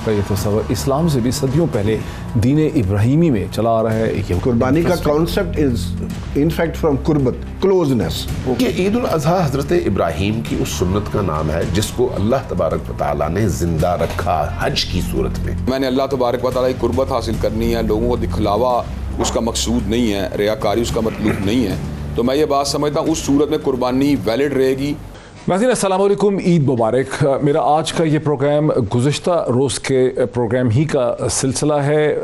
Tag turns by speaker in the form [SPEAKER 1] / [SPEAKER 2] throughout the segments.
[SPEAKER 1] کا یہ تصور اسلام سے بھی صدیوں پہلے دین ابراہیمی میں چلا آ رہا ہے.
[SPEAKER 2] قربانی کا concept is in fact from قربت، کلوزنس.
[SPEAKER 3] یہ عید الاضحیٰ حضرت ابراہیم کی اس سنت کا نام ہے جس کو اللہ تبارک و تعالیٰ نے زندہ رکھا حج کی صورت میں.
[SPEAKER 4] میں نے اللہ تبارک و تعالیٰ کی قربت حاصل کرنی ہے، لوگوں کو دکھلاوا اس کا مقصود نہیں ہے، ریاکاری اس کا مطلوب نہیں ہے، تو میں یہ بات سمجھتا ہوں اس صورت میں قربانی ویلڈ رہے گی.
[SPEAKER 1] ناظرین السلام علیکم، عید مبارک. میرا آج کا یہ پروگرام گزشتہ روز کے پروگرام ہی کا سلسلہ ہے،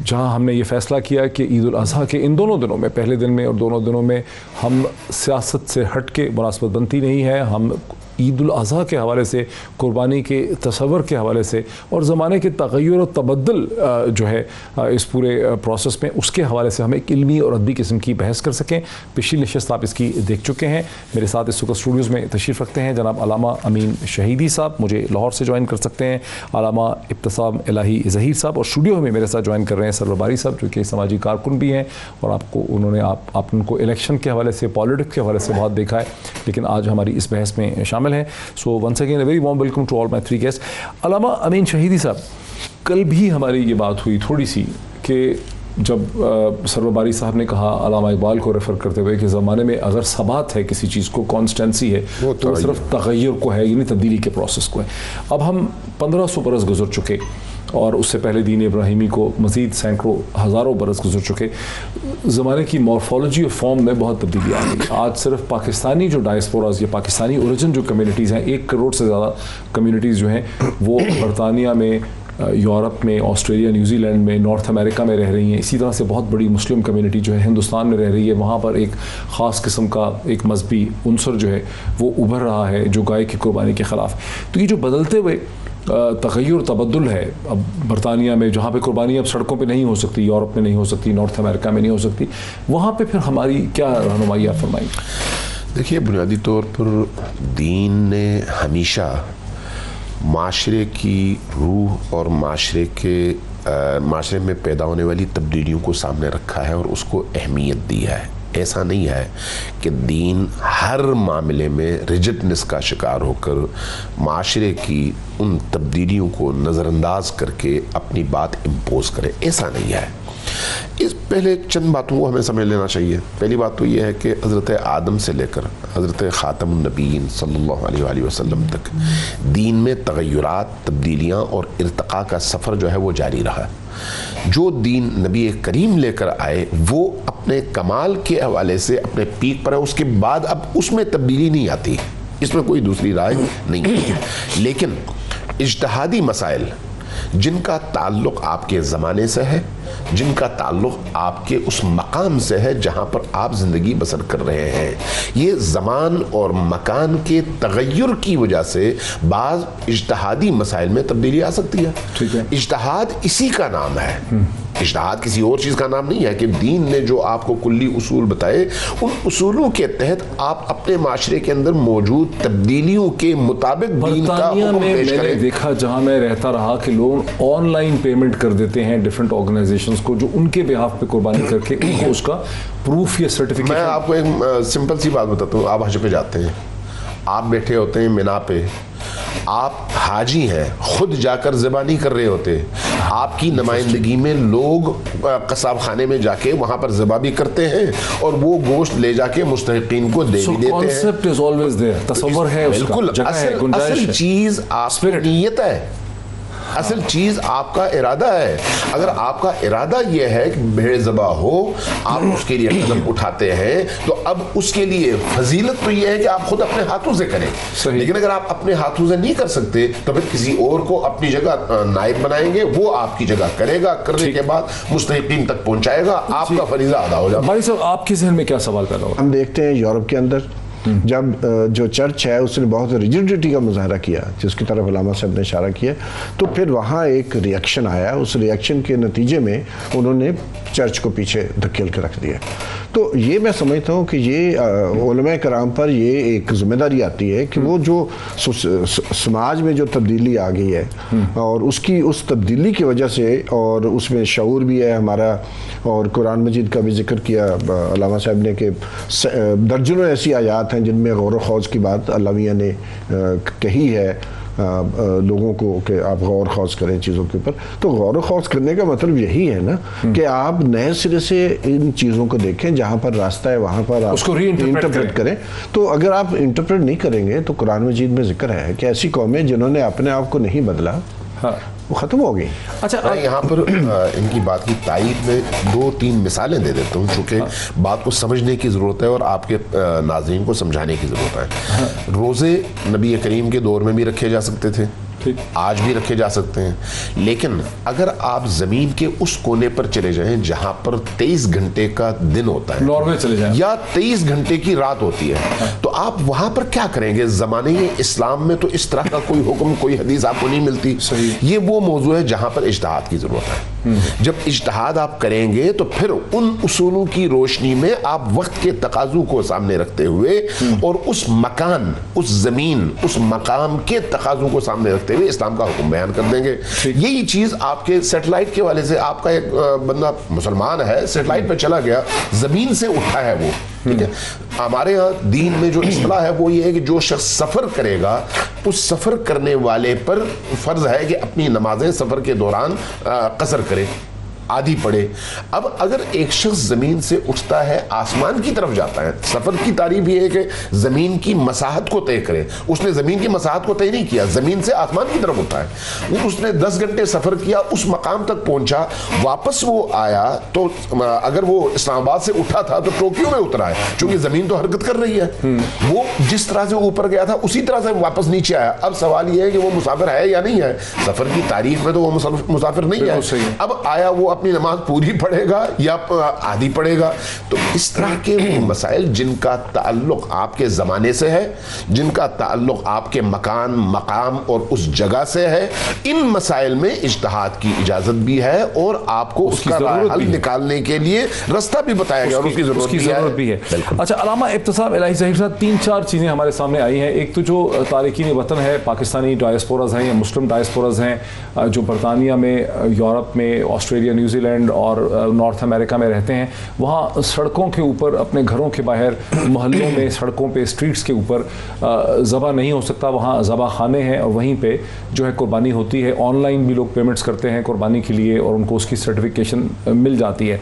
[SPEAKER 1] جہاں ہم نے یہ فیصلہ کیا کہ عید الاضحیٰ کے ان دونوں دنوں میں، پہلے دن میں اور دونوں دنوں میں، ہم سیاست سے ہٹ کے مناسبت بنتی نہیں ہے. ہم عید الاضحیٰ کے حوالے سے، قربانی کے تصور کے حوالے سے اور زمانے کے تغیر و تبدل جو ہے اس پورے پروسیس میں، اس کے حوالے سے ہم ایک علمی اور ادبی قسم کی بحث کر سکیں. پچھلی نشست آپ اس کی دیکھ چکے ہیں. میرے ساتھ اس وقت اسٹوڈیوز میں تشریف رکھتے ہیں جناب علامہ امین شہیدی صاحب، مجھے لاہور سے جوائن کر سکتے ہیں. علامہ ابتسام الہی ظہیر صاحب، اور اسٹوڈیو میں میرے ساتھ جوائن کر رہے ہیں سرور باری صاحب، جو کہ سماجی کارکن بھی ہیں اور آپ ان کو الیکشن کے حوالے سے، پالیٹکس کے حوالے سے بہت دیکھا ہے، لیکن آج ہماری اس بحث میں شامل ہیں. So once again a very warm welcome to all my three guest. Allama Amin شہیدی صاحب، کل بھی ہماری یہ بات ہوئی تھوڑی سی کہ جب سرور باری صاحب نے کہا علامہ اقبال کو ریفر کرتے ہوئے کہ زمانے میں اگر ثبات ہے کسی چیز کو، کانسٹینسی ہے، تو وہ صرف تغیر کو ہے، یعنی تبدیلی کے پروسیس کو ہے. اب ہم 1500 برس گزر چکے اور اس سے پہلے دین ابراہیمی کو مزید سینکڑوں ہزاروں برس گزر چکے. زمانے کی مورفولوجی اور فارم میں بہت تبدیلی آ گئی. آج صرف پاکستانی جو ڈائسپوراز یا پاکستانی اوریجن جو کمیونٹیز ہیں، 1 کروڑ سے زیادہ کمیونٹیز جو ہیں، وہ برطانیہ میں، یورپ میں، آسٹریلیا، نیوزی لینڈ میں، نارتھ امریکہ میں رہ رہی ہیں. اسی طرح سے بہت بڑی مسلم کمیونٹی جو ہے ہندوستان میں رہ رہی ہے. وہاں پر ایک خاص قسم کا ایک مذہبی عنصر جو ہے وہ ابھر رہا ہے، جو گائے کی قربانی کے خلاف. تو یہ جو بدلتے ہوئے تغیر تبدل ہے اب برطانیہ میں، جہاں پہ قربانی اب سڑکوں پہ نہیں ہو سکتی، یورپ میں نہیں ہو سکتی، نارتھ امریکہ میں نہیں ہو سکتی، وہاں پہ پھر ہماری کیا رہنمائی آپ فرمائیں؟
[SPEAKER 3] دیکھیے، بنیادی طور پر دین نے ہمیشہ معاشرے کی روح اور معاشرے میں پیدا ہونے والی تبدیلیوں کو سامنے رکھا ہے اور اس کو اہمیت دی ہے. ایسا نہیں ہے کہ دین ہر معاملے میں ریجڈنس کا شکار ہو کر معاشرے کی ان تبدیلیوں کو نظر انداز کر کے اپنی بات امپوز کرے. ایسا نہیں ہے. اس پہلے چند باتوں کو ہمیں سمجھ لینا چاہیے. پہلی بات تو یہ ہے کہ حضرت آدم سے لے کر حضرت خاتم النبیین صلی اللہ علیہ وآلہ وسلم تک دین میں تغیرات، تبدیلیاں اور ارتقاء کا سفر جو ہے وہ جاری رہا. جو دین نبی کریم لے کر آئے وہ اپنے کمال کے حوالے سے اپنے پیک پر ہے، اس کے بعد اب اس میں تبدیلی نہیں آتی، اس میں کوئی دوسری رائے نہیں ہے. لیکن اجتہادی مسائل جن کا تعلق آپ کے زمانے سے ہے، جن کا تعلق آپ کے اس مقام سے ہے جہاں پر آپ زندگی بسر کر رہے ہیں، یہ زمان اور مکان کے تغیر کی وجہ سے بعض اجتہادی مسائل میں تبدیلی آ سکتی ہے. اجتہاد اسی کا نام ہے، اجتہاد کسی اور چیز کا نام نہیں ہے. کہ دین نے جو آپ کو کلی اصول بتائے، ان اصولوں کے تحت آپ اپنے معاشرے کے اندر موجود تبدیلیوں کے مطابق دین کا حکم پیش کریں.
[SPEAKER 1] میں نے دیکھا جہاں میں رہتا رہا کہ لوگ آن لائن پیمنٹ کر دیتے ہیں ڈیفرنٹ آرگنائزیشنز کو، جو ان کے بہاف پہ قربانی کر کے ان کو اس کا پروف یا سرٹیفکیٹ.
[SPEAKER 3] میں آپ کو ایک سمپل سی بات بتاتا ہوں. آپ حج پہ جاتے ہیں، آپ بیٹھے ہوتے ہیں مینا پہ، آپ حاجی ہیں، خود جا کر ذبح نہیں کر رہے ہوتے، آپ کی نمائندگی میں لوگ قصاب خانے میں جا کے وہاں پر ذبح بھی کرتے ہیں اور وہ گوشت لے جا کے مستحقین کو دے بھی دیتے ہیں.
[SPEAKER 1] تصور ہے،
[SPEAKER 3] بالکل. اصل چیز آپ کی نیت ہے، اصل چیز آپ کا ارادہ ہے. اگر آپ کا ارادہ یہ ہے کہ بھیڑ ذبح ہو، آپ اس کے لیے قدم اٹھاتے ہیں، تو اب اس کے لیے فضیلت تو یہ ہے کہ آپ خود اپنے ہاتھوں سے کریں. لیکن اگر آپ اپنے ہاتھوں سے نہیں کر سکتے تو پھر کسی اور کو اپنی جگہ نائب بنائیں گے، وہ آپ کی جگہ کرے گا، کرنے کے بعد مستحقین تک پہنچائے گا، آپ کا فریضہ ادا ہو جائے گا.
[SPEAKER 1] بھائی صاحب، آپ کے ذہن میں کیا سوال پیدا ہوا؟
[SPEAKER 2] ہم دیکھتے ہیں یورپ کے اندر جب جو چرچ ہے اس نے بہت ریجڈیٹی کا مظاہرہ کیا، جس کی طرف علامہ صاحب نے اشارہ کیا، تو پھر وہاں ایک ریئیکشن آیا. اس ریئیکشن کے نتیجے میں انہوں نے چرچ کو پیچھے دھکیل کے رکھ دیا. تو یہ میں سمجھتا ہوں کہ یہ علماء کرام پر یہ ایک ذمہ داری آتی ہے کہ وہ جو سماج میں جو تبدیلی آ گئی ہے اور اس تبدیلی کی وجہ سے، اور اس میں شعور بھی ہے ہمارا، اور قرآن مجید کا بھی ذکر کیا علامہ صاحب نے کہ درجنوں ایسی آیات ہیں جن میں غور و خوض کی بات اللہ میاں نے کہی ہے لوگوں کو کہ آپ غور خوض کریں چیزوں کے اوپر. تو غور و خوض کرنے کا مطلب یہی ہے نا کہ آپ نئے سرے سے ان چیزوں کو دیکھیں، جہاں پر راستہ ہے وہاں پر آپ انٹرپریٹ کریں. تو اگر آپ انٹرپریٹ نہیں کریں گے تو قرآن مجید میں ذکر ہے کہ ایسی قومیں جنہوں نے اپنے آپ کو نہیں بدلا وہ ختم ہو گئی.
[SPEAKER 3] اچھا میں یہاں پر ان کی بات کی تائید میں 2-3 مثالیں دے دیتا ہوں چونکہ بات کو سمجھنے کی ضرورت ہے اور آپ کے ناظرین کو سمجھانے کی ضرورت ہے. روزے نبی کریم کے دور میں بھی رکھے جا سکتے تھے، آج بھی رکھے جا سکتے ہیں، لیکن اگر آپ زمین کے اس کونے پر چلے جائیں جہاں پر 23 گھنٹے کا دن ہوتا ہے
[SPEAKER 1] ناروے چلے جائیں
[SPEAKER 3] یا 23 گھنٹے کی رات ہوتی ہے، تو آپ وہاں پر کیا کریں گے؟ زمانے اسلام میں تو اس طرح کا کوئی حکم، کوئی حدیث آپ کو نہیں ملتی. یہ وہ موضوع ہے جہاں پر اجتہاد کی ضرورت ہے. جب اجتہاد آپ کریں گے تو پھر ان اصولوں کی روشنی میں آپ وقت کے تقاضوں کو سامنے رکھتے ہوئے اور اس مکان، اس زمین، اس مقام کے تقاضوں کو سامنے رکھتے ہوئے اسلام کا حکم بیان کر دیں گے. یہی چیز آپ کے سیٹلائٹ کے والے سے، آپ کا ایک بندہ مسلمان ہے سیٹلائٹ پہ چلا گیا، زمین سے اٹھا ہے وہ، ٹھیک ہے. ہمارے ہاں دین میں جو اصطلاح ہے وہ یہ ہے کہ جو شخص سفر کرے گا اس سفر کرنے والے پر فرض ہے کہ اپنی نمازیں سفر کے دوران قصر کرے، آدھی پڑے. اب اگر ایک شخص زمین سے اٹھتا ہے آسمان کی طرف جاتا ہے، سفر کی تعریف یہ ہے کہ زمین کی مساحت کو طے کرے. اس نے زمین کی مساحت کو طے نہیں کیا، زمین سے آسمان کی طرف اٹھا ہے. اس نے 10 گھنٹے سفر کیا، اس مقام تک پہنچا، واپس وہ آیا تو اگر وہ اسلام آباد سے اٹھا تھا تو ٹوکیو میں اترا ہے، چونکہ زمین تو حرکت کر رہی ہے. وہ جس طرح سے اوپر گیا تھا اسی طرح سے واپس نیچے آیا. اب سوال یہ ہے کہ وہ مسافر ہے یا نہیں ہے؟ سفر کی تاریخ میں تو وہ مسافر نہیں ہے. اب آیا وہ اپنی نماز پوری پڑھے گا یا آدھی پڑھے گا؟ تو اس طرح کے مسائل جن کا تعلق آپ کے زمانے سے ہے، جن کا تعلق آپ کے مکان، مقام اور اس جگہ سے ہے، ان مسائل میں اجتہاد کی اجازت بھی ہے اور آپ کو اس کا حل نکالنے کے لیے رستہ بھی بتایا گیا اور اس کی ضرورت بھی ہے.
[SPEAKER 1] اچھا علامہ ابتسام الہی ظہیر صاحب، 3-4 چیزیں ہمارے سامنے آئی ہیں. ایک تو جو تارکین وطن ہے، پاکستانی ڈائسپوراز ہیں یا مسلم ڈائسپوراز ہیں جو برطانیہ میں، یورپ میں، آسٹریلیا، نیوزی لینڈ اور نارتھ امریکہ میں رہتے ہیں، وہاں سڑکوں کے اوپر، اپنے گھروں کے باہر، محلوں میں، سڑکوں پہ، اسٹریٹس کے اوپر ذبح نہیں ہو سکتا. وہاں ذبح خانے ہیں اور وہیں پہ جو ہے قربانی ہوتی ہے. آن لائن بھی لوگ پیمنٹس کرتے ہیں قربانی کے لیے اور ان کو اس کی سرٹیفکیشن مل جاتی ہے.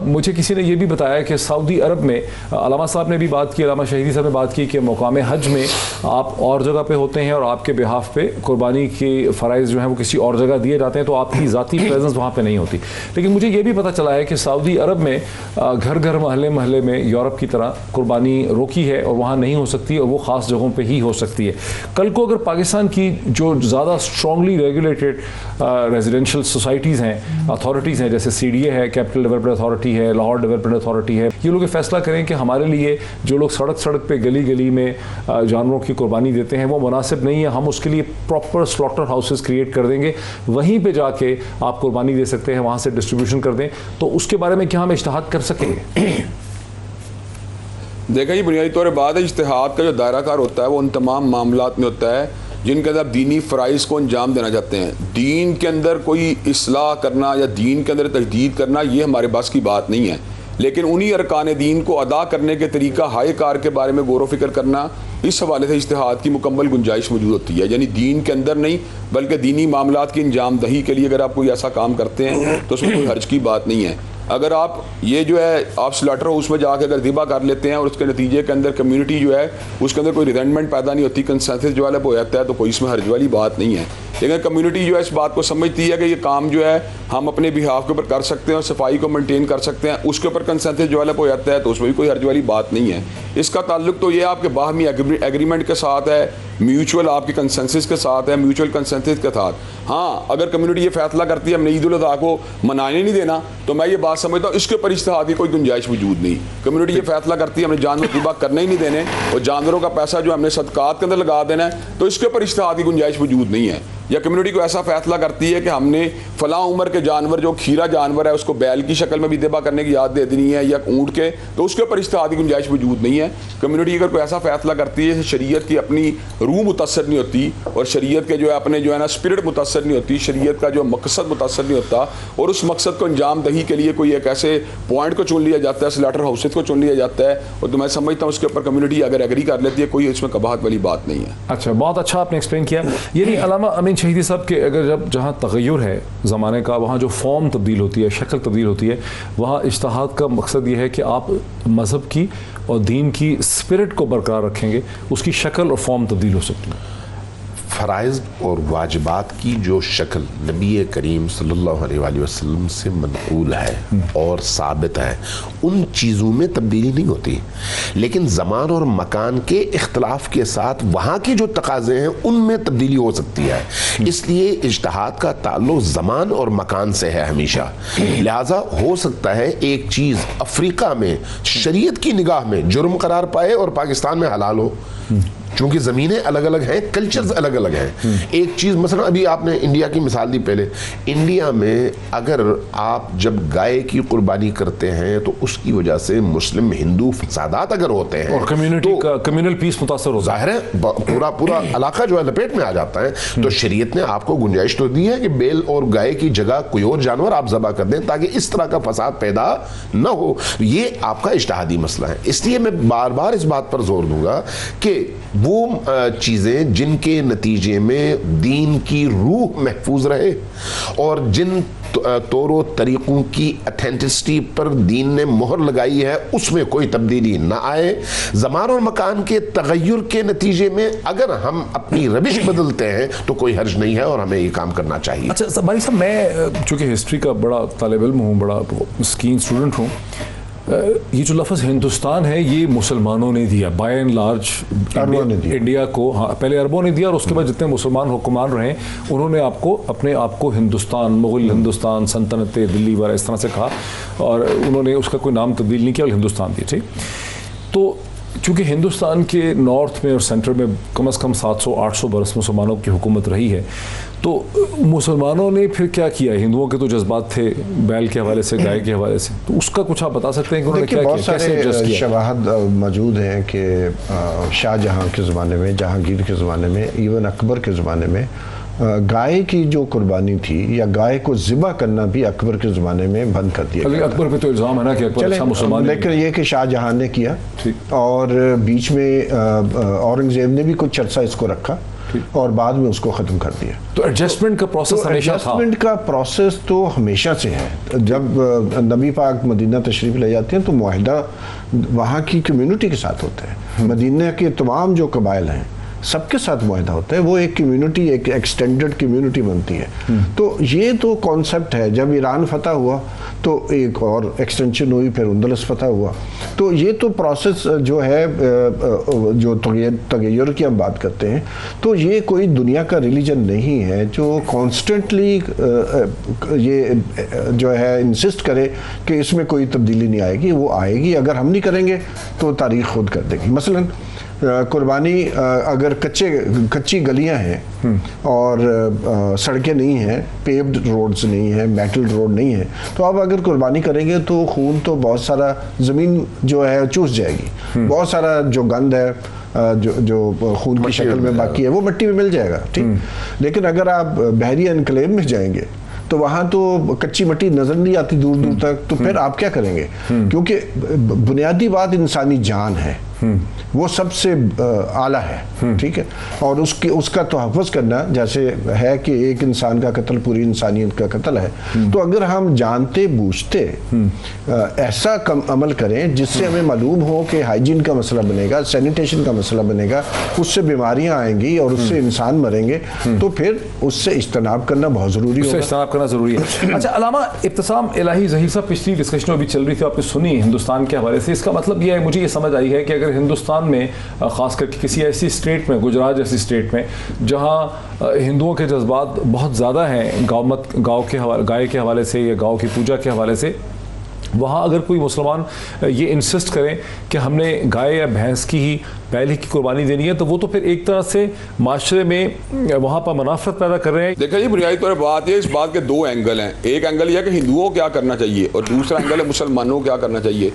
[SPEAKER 1] مجھے کسی نے یہ بھی بتایا کہ سعودی عرب میں، علامہ صاحب نے بھی بات کی، علامہ شہیدی صاحب نے بات کی کہ مقام حج میں آپ اور جگہ پہ ہوتے ہیں اور آپ کے بہاف پہ قربانی کے فرائض جو ہیں وہ کسی اور جگہ دیے جاتے ہیں، تو آپ کی ذاتی پریزنس وہاں پہ نہیں ہوتی. لیکن مجھے یہ بھی پتہ چلا ہے کہ سعودی عرب میں گھر گھر، محلے محلے میں یورپ کی طرح قربانی روکی ہے اور وہاں نہیں ہو سکتی اور وہ خاص جگہوں پہ ہی ہو سکتی ہے. کل کو اگر پاکستان کی جو زیادہ اسٹرانگلی ریگولیٹڈ ریزیڈینشیل سوسائٹیز ہیں، اتھارٹیز ہیں، جیسے CDA ہے، کیپٹل ڈیولپمنٹ اتھارٹی ہے، لاہور ڈیولپمنٹ اتھارٹی ہے، یہ لوگ فیصلہ کریں کہ ہمارے لیے جو لوگ سڑک پہ، گلی گلی میں جانوروں کی قربانی دیتے ہیں وہ مناسب نہیں ہے، ہم اس کے لیے پراپر سلاٹر ہاؤسز کریٹ کر دیں گے، وہیں پہ جا کے آپ قربانی دے سکتے ہیں، وہاں سے ڈسٹریبیوشن کر دیں. تو اس کے بارے میں کیا ہم اجتہاد کر سکیں گے؟
[SPEAKER 4] دیکھیں، یہ بنیادی طور پر بات ہے، اجتہاد کا جو دائرہ کار ہوتا ہے وہ ان تمام معاملات میں ہوتا ہے جن کے اندر دینی فرائض کو انجام دینا چاہتے ہیں. دین کے اندر کوئی اصلاح کرنا یا دین کے اندر تجدید کرنا یہ ہمارے بس کی بات نہیں ہے، لیکن انہی ارکان دین کو ادا کرنے کے طریقہ ہائے کار کے بارے میں غور و فکر کرنا، اس حوالے سے اجتہاد کی مکمل گنجائش موجود ہوتی ہے. یعنی دین کے اندر نہیں بلکہ دینی معاملات کی انجام دہی کے لیے اگر آپ کوئی ایسا کام کرتے ہیں تو اس میں کوئی حرج کی بات نہیں ہے. اگر آپ یہ جو ہے آپ سلاٹر ہاؤس میں جا کے اگر ذبح کر لیتے ہیں اور اس کے نتیجے کے اندر کمیونٹی جو ہے اس کے اندر کوئی ریزنٹمنٹ پیدا نہیں ہوتی، کنسنسس جو ہے ہو جاتا ہے، تو کوئی اس میں حرج والی بات نہیں ہے. لیکن کمیونٹی جو ہے اس بات کو سمجھتی ہے کہ یہ کام جو ہے ہم اپنے بہاف کے اوپر کر سکتے ہیں اور صفائی کو مینٹین کر سکتے ہیں، اس کے اوپر کنسنسس جو ہے ہو جاتا ہے، تو اس میں بھی کوئی حرج والی بات نہیں ہے. اس کا تعلق تو یہ آپ کے باہمی ایگریمنٹ کے ساتھ ہے، میوچول آپ کے کنسنسس کے ساتھ ہے، میوچول کنسنسس کے ساتھ. ہاں اگر کمیونٹی یہ فیصلہ کرتی ہے ہم نے عید الاضحیٰ کو منانے نہیں دینا، تو میں یہ بات سمجھتا ہوں اس کے اوپر اجتہاد کی کوئی گنجائش موجود نہیں. کمیونٹی یہ فیصلہ کرتی ہے ہم نے جانور ذبح کرنے ہی نہیں دینے اور جانوروں کا پیسہ جو ہم نے صدقات کے اندر لگا دینا ہے، تو اس کے اوپر اجتہاد کی گنجائش موجود نہیں ہے. یا کمیونٹی کو ایسا فیصلہ کرتی ہے کہ ہم نے فلاں عمر کے جانور جو کھیرا جانور ہے اس کو بیل کی شکل میں بھی ذبح کرنے کی یاد دے دینی ہے یا اونٹ کے, تو اس کے اوپر اجتہادی گنجائش موجود نہیں ہے. کمیونٹی اگر کوئی ایسا فیصلہ کرتی ہے, شریعت کی اپنی روح متاثر نہیں ہوتی اور شریعت کے جو ہے اپنے جو ہے نا اسپرٹ متاثر نہیں ہوتی, شریعت کا جو مقصد متاثر نہیں ہوتا, اور اس مقصد کو انجام دہی کے لیے کوئی ایک ایسے پوائنٹ کو چن لیا جاتا ہے, سلیٹر ہاؤسز کو چن لیا جاتا ہے, اور تو میں سمجھتا ہوں اس کے اوپر کمیونٹی اگر ایگری کر لیتی ہے, کوئی اس میں قباحت والی بات نہیں ہے.
[SPEAKER 1] اچھا, بہت اچھا آپ نے ایکسپلین کیا. یعنی علامہ امین شہیدی صاحب کہ اگر جہاں تغیر ہے زمانے کا, وہاں جو فارم تبدیل ہوتی ہے, شکل تبدیل ہوتی ہے, وہاں اجتہاد کا مقصد یہ ہے کہ آپ مذہب کی اور دین کی اسپرٹ کو برقرار رکھیں گے, اس کی شکل اور فارم تبدیل ہو سکتی ہے.
[SPEAKER 3] فرائض اور واجبات کی جو شکل نبی کریم صلی اللہ علیہ وآلہ وسلم سے منقول ہے اور ثابت ہے, ان چیزوں میں تبدیلی نہیں ہوتی, لیکن زمان اور مکان کے اختلاف کے ساتھ وہاں کے جو تقاضے ہیں ان میں تبدیلی ہو سکتی ہے. اس لیے اجتہاد کا تعلق زمان اور مکان سے ہے ہمیشہ. لہٰذا ہو سکتا ہے ایک چیز افریقہ میں شریعت کی نگاہ میں جرم قرار پائے اور پاکستان میں حلال ہو, چونکہ زمینیں الگ الگ ہیں, کلچرز الگ الگ ہیں. ایک چیز مثلا ابھی آپ نے انڈیا کی مثال دی پہلے, انڈیا میں اگر آپ جب گائے کی قربانی کرتے ہیں تو اس کی وجہ سے مسلم ہندو فسادات اگر ہوتے ہیں
[SPEAKER 1] اور کمیونٹی کا کمیونل پیس متاثر ہوتا ہے,
[SPEAKER 3] ظاہر ہے پورا علاقہ جو ہے لپیٹ میں آ جاتا ہے. تو شریعت نے آپ کو گنجائش تو دی ہے کہ بیل اور گائے کی جگہ کوئی اور جانور آپ ذبح کر دیں تاکہ اس طرح کا فساد پیدا نہ ہو. یہ آپ کا اجتہادی مسئلہ ہے. اس لیے میں بار بار اس بات پر زور دوں گا کہ وہ چیزیں جن کے نتیجے میں دین کی روح محفوظ رہے اور جن طور و طریقوں کی اتھینٹسٹی پر دین نے مہر لگائی ہے اس میں کوئی تبدیلی نہ آئے. زمان اور مکان کے تغیر کے نتیجے میں اگر ہم اپنی روش بدلتے ہیں تو کوئی حرج نہیں ہے اور ہمیں یہ کام کرنا چاہیے.
[SPEAKER 1] اچھا بھائی صاحب, میں چونکہ ہسٹری کا بڑا طالب علم ہوں, بڑا اسکین اسٹوڈنٹ ہوں, یہ جو لفظ ہندوستان ہے یہ مسلمانوں نے دیا بائی اینڈ لارج انڈیا کو. ہاں, پہلے عربوں نے دیا اور اس کے بعد جتنے مسلمان حکمران رہے انہوں نے اپنے آپ کو ہندوستان, مغل ہندوستان, سلطنت دلی وغیرہ اس طرح سے کہا, اور انہوں نے اس کا کوئی نام تبدیل نہیں کیا اور ہندوستان دیا. ٹھیک, تو چونکہ ہندوستان کے نارتھ میں اور سینٹر میں کم از کم 700-800 برس مسلمانوں کی حکومت رہی ہے, تو مسلمانوں نے پھر کیا کیا؟ ہندوؤں کے تو جذبات تھے بیل کے حوالے سے, گائے کے حوالے سے, تو اس کا کچھ آپ بتا سکتے ہیں کہ انہوں نے کیا کیا, کیسے ایڈجسٹ کیا؟
[SPEAKER 2] شواہد موجود ہیں کہ شاہ جہاں کے زمانے میں, جہانگیر کے زمانے میں, ایون اکبر کے زمانے میں گائے کی جو قربانی تھی یا گائے کو ذبح کرنا بھی اکبر کے زمانے میں بند کر دیا گیا.
[SPEAKER 1] اکبر پہ تو الزام ہے نا کہ اکبر اچھا مسلمان,
[SPEAKER 2] لیکن یہ کہ شاہ جہاں نے کیا اور بیچ میں اورنگزیب نے بھی کچھ عرصہ اس کو رکھا اور بعد میں اس کو ختم کر دیا.
[SPEAKER 1] تو ایڈجسٹمنٹ کا پروسیس ہمیشہ تھا.
[SPEAKER 2] ایڈجسٹمنٹ کا پروسیس تو ہمیشہ سے ہے. جب نبی پاک مدینہ تشریف لے جاتے ہیں تو معاہدہ وہاں کی کمیونٹی کے ساتھ ہوتا ہے. مدینہ کے تمام جو قبائل ہیں سب کے ساتھ معاہدہ ہوتا ہے, وہ ایک کمیونٹی, ایک ایکسٹینڈڈ کمیونٹی بنتی ہے. تو یہ تو کانسیپٹ ہے. جب ایران فتح ہوا تو ایک اور ایکسٹینشن ہوئی, پھر اندلس فتح ہوا. تو یہ تو پروسیس جو ہے, جو تغیر کی ہم بات کرتے ہیں, تو یہ کوئی دنیا کا ریلیجن نہیں ہے جو کانسٹنٹلی یہ جو ہے انسسٹ کرے کہ اس میں کوئی تبدیلی نہیں آئے گی. وہ آئے گی, اگر ہم نہیں کریں گے تو تاریخ خود کر دے گی. مثلاً قربانی اگر کچی گلیاں ہیں اور سڑکیں نہیں ہیں, پیوڈ روڈز نہیں ہیں, میٹل روڈ نہیں ہے, تو آپ اگر قربانی کریں گے تو خون تو بہت سارا زمین جو ہے چوس جائے گی. بہت سارا جو گند ہے جو خون کی شکل میں باقی ہے وہ مٹی میں مل جائے گا. ٹھیک, لیکن اگر آپ بحری انکلیو میں جائیں گے تو وہاں تو کچی مٹی نظر نہیں آتی دور دور تک, تو پھر آپ کیا کریں گے؟ کیونکہ بنیادی بات انسانی جان ہے, وہ سب سے اعلیٰ ہے. ٹھیک ہے, اور اس کا تحفظ کرنا جیسے ہے کہ ایک انسان کا قتل پوری انسانیت کا قتل ہے. تو اگر ہم جانتے بوجھتے ایسا عمل کریں جس سے ہمیں معلوم ہو کہ ہائیجین کا مسئلہ بنے گا, سینیٹیشن کا مسئلہ بنے گا, اس سے بیماریاں آئیں گی اور اس سے انسان مریں گے, تو پھر اس سے اجتناب کرنا بہت ضروری ہوگا.
[SPEAKER 1] اجتناب کرنا ضروری ہے. اچھا علامہ ابتسام الہی ظہیر صاحب, پچھلی ڈسکشن ابھی چل رہی تھی, آپ نے سنی ہندوستان کے حوالے سے. اس کا مطلب یہ ہے, مجھے یہ سمجھ آئی ہے کہ اگر ہندوستان میں خاص کر کے کسی ایسی اسٹیٹ میں, گجرات جیسی اسٹیٹ میں جہاں ہندوؤں کے جذبات بہت زیادہ ہیں گائے کے حوالے سے یا گاؤں کی پوجا کے حوالے سے, وہاں اگر کوئی مسلمان یہ انسسٹ کریں کہ ہم نے گائے یا بھینس کی ہی بیل ہی کی قربانی دینی ہے تو وہ تو پھر ایک طرح سے معاشرے میں وہاں پر منافرت پیدا کر رہے ہیں.
[SPEAKER 4] دیکھیں جی بنیادی طور پر بات یہ اس بات کے دو اینگل ہیں. ایک اینگل یہ ہے کہ ہندوؤں کو کیا کرنا چاہیے اور دوسرا اینگل ہے مسلمانوں کو کیا کرنا چاہیے.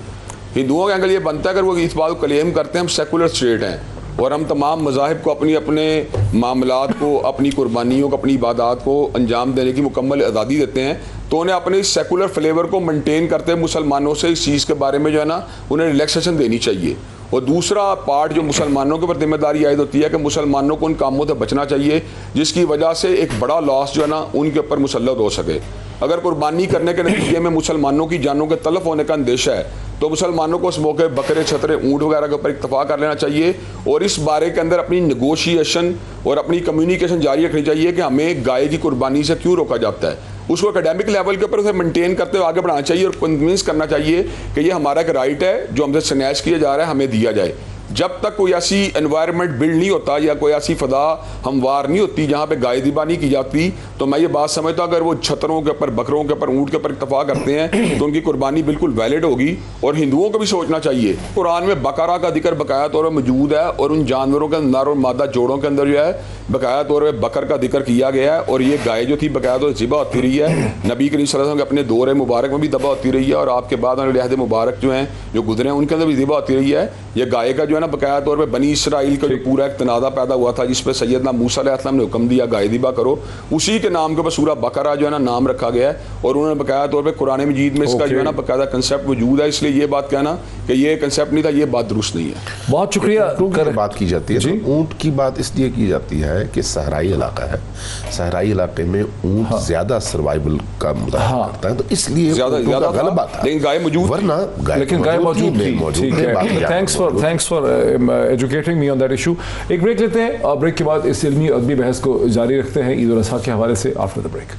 [SPEAKER 4] ہندوؤں کا اینگل یہ بنتا ہے اگر وہ اس بات کو کلیم کرتے ہیں ہم سیکولر اسٹیٹ ہیں اور ہم تمام مذاہب کو اپنے معاملات کو, اپنی قربانیوں کو, اپنی عبادات کو انجام دینے کی مکمل آزادی دیتے ہیں, تو انہیں اپنے سیکولر فلیور کو مینٹین کرتے مسلمانوں سے اس چیز کے بارے میں جو ہے نا انہیں ریلیکسیشن دینی چاہیے. اور دوسرا پارٹ جو مسلمانوں کے اوپر ذمہ داری عائد ہوتی ہے کہ مسلمانوں کو ان کاموں سے بچنا چاہیے جس کی وجہ سے ایک بڑا لاس جو ہے نا ان کے اوپر مسلط ہو سکے. اگر قربانی کرنے کے نتیجے میں مسلمانوں کی جانوں کے تلف ہونے کا اندیشہ ہے تو مسلمانوں کو اس موقع بکرے, چھترے, اونٹ وغیرہ کے اوپر اکتفا کر لینا چاہیے اور اس بارے کے اندر اپنی نیگوشیشن اور اپنی کمیونیکیشن جاری رکھنی چاہیے کہ ہمیں گائے کی قربانی سے کیوں روکا جاتا ہے. اس کو اکیڈیمک لیول کے اوپر اسے مینٹین کرتے ہوئے آگے بڑھانا چاہیے اور کنونس کرنا چاہیے کہ یہ ہمارا ایک رائٹ ہے جو ہم سے سنیچ کیا جا رہا ہے, ہمیں دیا جائے. جب تک کوئی ایسی انوائرمنٹ بلڈ نہیں ہوتا یا کوئی ایسی فضا ہموار نہیں ہوتی جہاں پہ گائے ذبح نہیں کی جاتی تو میں یہ بات سمجھتا ہوں اگر وہ چھتروں کے اوپر, بکروں کے اوپر, اونٹ کے اوپر اکتفا کرتے ہیں تو ان کی قربانی بالکل ویلڈ ہوگی. اور ہندوؤں کو بھی سوچنا چاہیے, قرآن میں بقرہ کا ذکر بقایا طور پر موجود ہے اور ان جانوروں کے نر اور مادہ جوڑوں کے اندر جو ہے بقایا طور پہ بکر کا ذکر کیا گیا ہے اور یہ گائے جو تھی بقایا طور ذبح ہوتی رہی ہے. نبی کریم صلی اللہ علیہ وسلم کے اپنے دور مبارک میں بھی ذبح ہوتی رہی ہے اور آپ کے بعد عہد مبارک جو ہیں جو گزرے ہیں ان کے اندر بھی ذبح ہوتی رہی ہے. یہ گائے کا جو ہے نا بقایا طور پہ بنی اسرائیل کا جو پورا ایک تنازع پیدا ہوا تھا جس پہ سیدنا موسیٰ علیہ السلام نے حکم دیا گائے ذبح کرو, اسی کے نام کے اوپر سورہ بقرہ جو ہے نا نام رکھا گیا ہے اور انہوں نے بقایا طور پہ قرآن مجید میں اس کا جو ہے نا باقاعدہ کنسیپٹ موجود ہے. اس لیے یہ بات کہنا کہ یہ کنسیپٹ نہیں تھا یہ بات درست نہیں ہے.
[SPEAKER 1] بہت شکریہ.
[SPEAKER 3] بات کی جاتی ہے اونٹ کی بات اس لیے کی جاتی ہے کہ صحرائی علاقہ ہے, صحرائی علاقے میں اونٹ زیادہ سروائیول کا مظاہرہ کرتا ہے تو اس لیے زیادہ غلبہ تھا,
[SPEAKER 4] لیکن گائے موجود,
[SPEAKER 3] ورنہ گائے موجود تھی.
[SPEAKER 1] Thanks for educating me on that issue. ایک بریک لیتے ہیں اور بریک کے بعد اس علمی ادبی بحث کو جاری رکھتے ہیں عید الاضحیٰ کے حوالے سے آفٹر دا بریک.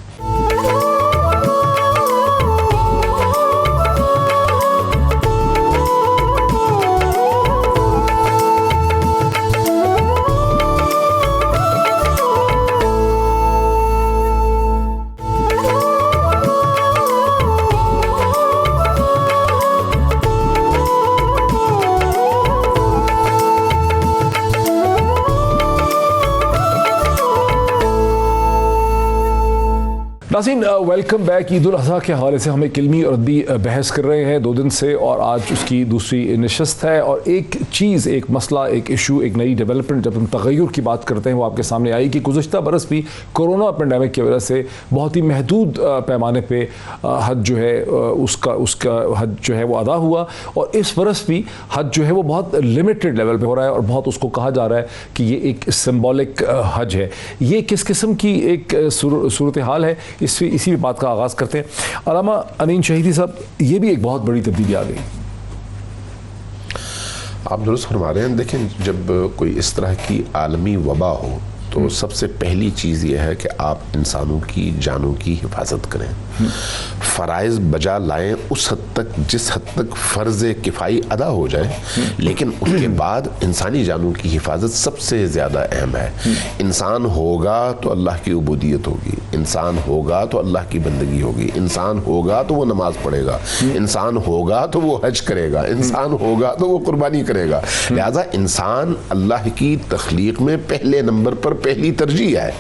[SPEAKER 1] ناظرین ویلکم بیک. عید الاضحیٰ کے حوالے سے ہم ایک علمی اور ادبی بحث کر رہے ہیں 2 دن سے اور آج اس کی دوسری نشست ہے اور ایک چیز, ایک مسئلہ, ایک ایشو, ایک نئی ڈیولپمنٹ جب ہم تغیر کی بات کرتے ہیں وہ آپ کے سامنے آئی کہ گزشتہ برس بھی کورونا پینڈیمک کی وجہ سے بہت ہی محدود پیمانے پہ حج جو ہے اس کا حج جو ہے وہ ادا ہوا اور اس برس بھی حج جو ہے وہ بہت لمیٹڈ لیول پہ ہو رہا ہے اور بہت اس کو کہا جا رہا ہے کہ یہ ایک سمبولک حج ہے. یہ کس قسم کی ایک صورتحال ہے اسی بات کا آغاز کرتے ہیں. علامہ امین شہیدی صاحب, یہ بھی ایک بہت بڑی تبدیلی آ گئی.
[SPEAKER 3] آپ درست فرما رہے ہیں. دیکھیں جب کوئی اس طرح کی عالمی وبا ہو تو سب سے پہلی چیز یہ ہے کہ آپ انسانوں کی جانوں کی حفاظت کریں, فرائض بجا لائیں اس حد تک جس حد تک فرض کفائی ادا ہو جائے, لیکن اس کے بعد انسانی جانوں کی حفاظت سب سے زیادہ اہم ہے. انسان ہوگا تو اللہ کی عبودیت ہوگی, انسان ہوگا تو اللہ کی بندگی ہوگی, انسان ہوگا تو وہ نماز پڑھے گا, انسان ہوگا تو وہ حج کرے گا, انسان ہوگا تو وہ قربانی کرے گا. لہذا انسان اللہ کی تخلیق میں پہلے نمبر پر پہلی ترجیح ہے.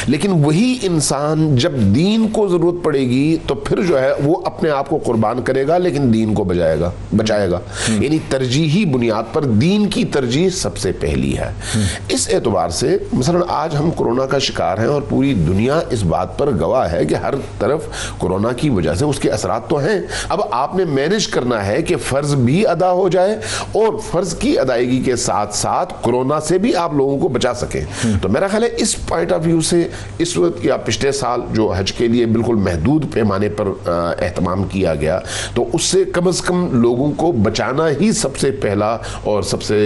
[SPEAKER 3] لیکن وہی انسان جب دین کو ضرورت پڑے گی تو پھر جو ہے وہ اپنے آپ کو قربان کرے گا لیکن دین کو بچائے گا. یعنی ترجیحی بنیاد پر دین کی ترجیح سب سے پہلی ہے. اس اعتبار سے مثلا آج ہم کورونا کا شکار ہیں اور پوری دنیا اس بات پر گواہ ہے کہ ہر طرف کورونا کی وجہ سے اس کے اثرات تو ہیں. اب آپ نے مینج کرنا ہے کہ فرض بھی ادا ہو جائے اور فرض کی ادائیگی کے ساتھ ساتھ کورونا سے بھی آپ لوگوں کو بچا سکیں. تو میرا خیال ہے اس پوائنٹ آف ویو سے اس وقت یا پچھلے سال جو حج کے لیے بالکل محدود پیمانے پر اہتمام کیا گیا تو اس سے کم از کم لوگوں کو بچانا ہی سب سے پہلا اور سب سے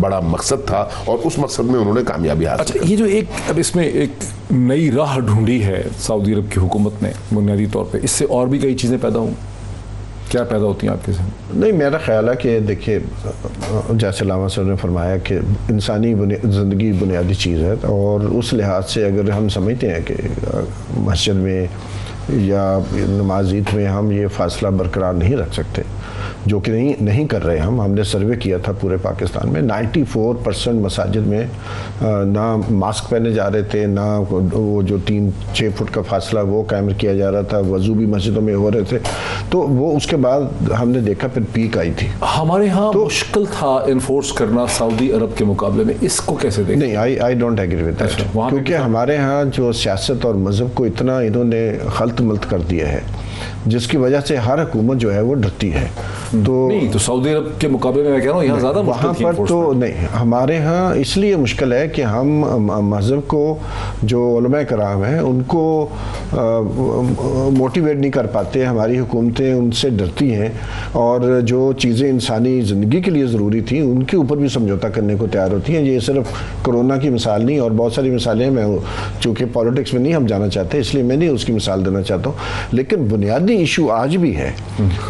[SPEAKER 3] بڑا مقصد تھا اور اس مقصد میں انہوں نے کامیابی حاصل کی.
[SPEAKER 1] یہ جو ایک اب اس میں ایک نئی راہ ڈھونڈی ہے سعودی عرب کی حکومت نے بنیادی طور پہ, اس سے اور بھی کئی چیزیں پیدا ہوں, کیا پیدا ہوتی ہیں آپ کے ذہن؟
[SPEAKER 2] نہیں, میرا خیال ہے کہ دیکھیے جیسے علامہ صاحب نے فرمایا کہ انسانی زندگی بنیادی چیز ہے اور اس لحاظ سے اگر ہم سمجھتے ہیں کہ مسجد میں یا نماز عید میں ہم یہ فاصلہ برقرار نہیں رکھ سکتے، جو کہ نہیں کر رہے ہم نے سروے کیا تھا پورے پاکستان میں 94% مساجد میں نہ ماسک پہنے جا رہے تھے، نہ وہ جو 3-6 فٹ کا فاصلہ وہ قائم کیا جا رہا تھا، وضو بھی مسجدوں میں ہو رہے تھے، تو وہ اس کے بعد ہم نے دیکھا پھر پیک آئی تھی۔
[SPEAKER 1] ہمارے ہاں مشکل تھا انفورس کرنا سعودی عرب کے مقابلے میں، اس کو کیسے دیکھیں؟
[SPEAKER 2] نہیں، I don't agree with that, کیونکہ ہمارے ہاں جو سیاست اور مذہب کو اتنا انہوں نے خلط ملط کر دیا ہے، جس کی وجہ سے ہر حکومت جو ہے وہ ڈرتی ہے۔
[SPEAKER 1] تو سعودی عرب کے مقابلے میں کہہ رہا ہوں یہاں زیادہ
[SPEAKER 2] وہاں پر تو نہیں، ہمارے ہاں اس لیے مشکل ہے کہ ہم مذہب کو، جو علماء کرام ہیں ان کو موٹیویٹ نہیں کر پاتے، ہماری حکومتیں ان سے ڈرتی ہیں، اور جو چیزیں انسانی زندگی کے لیے ضروری تھیں ان کے اوپر بھی سمجھوتا کرنے کو تیار ہوتی ہیں۔ یہ صرف کرونا کی مثال نہیں، اور بہت ساری مثالیں، میں چونکہ پالیٹکس میں نہیں ہم جانا چاہتے اس لیے میں نہیں اس کی مثال دینا چاہتا ہوں، لیکن بنیادی ایشو آج بھی ہے۔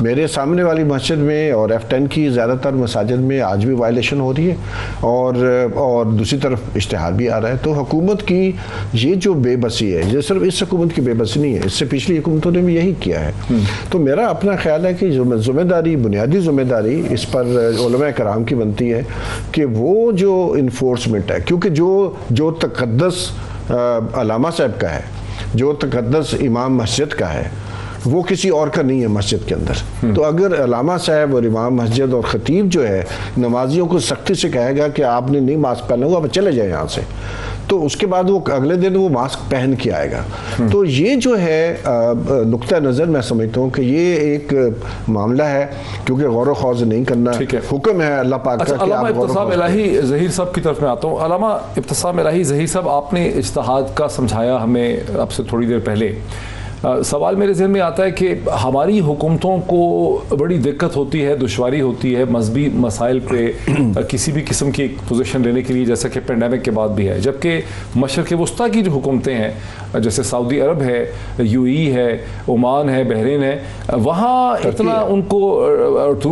[SPEAKER 2] میرے سامنے والی مسجد میں اور F10 کی زیادہ تر مساجد میں آج بھی وائلیشن ہو رہی ہے، اور دوسری طرف اشتہار بھی آ رہا ہے۔ تو حکومت کی یہ جو بے بسی ہے، یہ صرف اس حکومت کی بے بسی نہیں ہے، اس سے پچھلی حکومتوں نے بھی یہی کیا ہے۔ تو میرا اپنا خیال ہے کہ ذمہ داری، بنیادی ذمہ داری اس پر علماء کرام کی بنتی ہے کہ وہ جو انفورسمنٹ ہے، کیونکہ جو تقدس علامہ صاحب کا ہے، جو تقدس امام مسجد کا ہے، وہ کسی اور کا نہیں ہے مسجد کے اندر۔ تو اگر علامہ صاحب اور امام مسجد اور خطیب جو ہے نمازیوں کو سختی سے کہے گا کہ آپ نے نہیں ماسک پہنا ہوا، آپ چلے جائیں یہاں سے، تو اس کے بعد وہ اگلے دن وہ ماسک پہن کے آئے گا۔ تو یہ جو ہے نقطہ نظر میں سمجھتا ہوں کہ یہ ایک معاملہ ہے، کیونکہ غور و خوض نہیں کرنا حکم ہے اللہ پاک کا۔
[SPEAKER 1] علامہ ابتسام الہی ظہیر صاحب کی طرف میں آتا ہوں۔ علامہ ابتسام الہی ظہیر صاحب، آپ نے اجتہاد کا سمجھایا ہمیں اب سے تھوڑی دیر پہلے۔ سوال میرے ذہن میں آتا ہے کہ ہماری حکومتوں کو بڑی دقت ہوتی ہے، دشواری ہوتی ہے مذہبی مسائل پہ کسی بھی قسم کی ایک پوزیشن لینے کے لیے، جیسا کہ پینڈیمک کے بعد بھی ہے، جبکہ مشرق وسطیٰ کی جو حکومتیں ہیں جیسے سعودی عرب ہے، UAE ہے، عمان ہے، بحرین ہے، وہاں اتنا ان کو،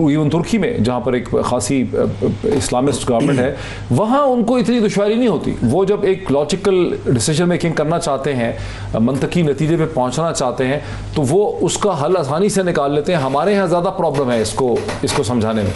[SPEAKER 1] ایون ترکی میں جہاں پر ایک خاصی اسلامسٹ گورنمنٹ ہے، وہاں ان کو اتنی دشواری نہیں ہوتی۔ وہ جب ایک لاجیکل ڈیسیجن میکنگ کرنا چاہتے ہیں، منطقی نتیجے پہ پہنچنا چاہتے ہیں، تو وہ اس کا حل آسانی سے نکال لیتے ہیں۔ ہمارے یہاں زیادہ پرابلم ہے اس کو سمجھانے میں۔